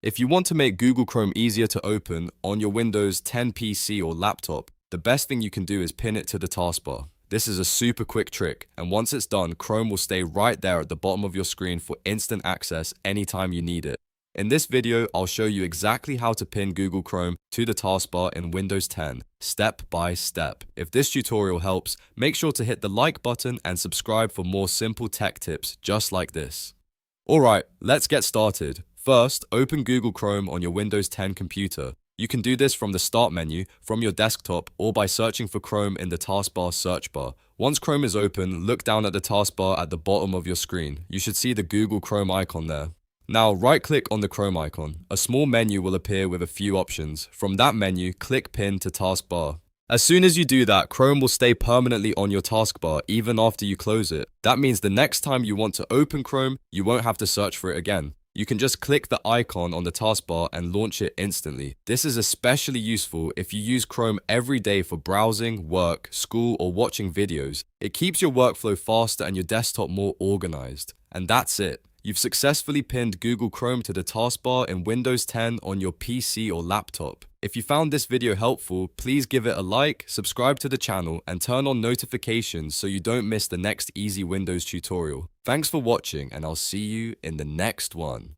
If you want to make Google Chrome easier to open on your Windows 10 PC or laptop, the best thing you can do is pin it to the taskbar. This is a super quick trick, and once it's done, Chrome will stay right there at the bottom of your screen for instant access anytime you need it. In this video, I'll show you exactly how to pin Google Chrome to the taskbar in Windows 10, step by step. If this tutorial helps, make sure to hit the like button and subscribe for more simple tech tips just like this. Alright, let's get started. First, open Google Chrome on your Windows 10 computer. You can do this from the Start menu, from your desktop, or by searching for Chrome in the taskbar search bar. Once Chrome is open, look down at the taskbar at the bottom of your screen. You should see the Google Chrome icon there. Now, right-click on the Chrome icon. A small menu will appear with a few options. From that menu, click Pin to Taskbar. As soon as you do that, Chrome will stay permanently on your taskbar even after you close it. That means the next time you want to open Chrome, you won't have to search for it again. You can just click the icon on the taskbar and launch it instantly. This is especially useful if you use Chrome every day for browsing, work, school, or watching videos. It keeps your workflow faster and your desktop more organized. And that's it. You've successfully pinned Google Chrome to the taskbar in Windows 10 on your PC or laptop. If you found this video helpful, please give it a like, subscribe to the channel, and turn on notifications so you don't miss the next easy Windows tutorial. Thanks for watching, and I'll see you in the next one.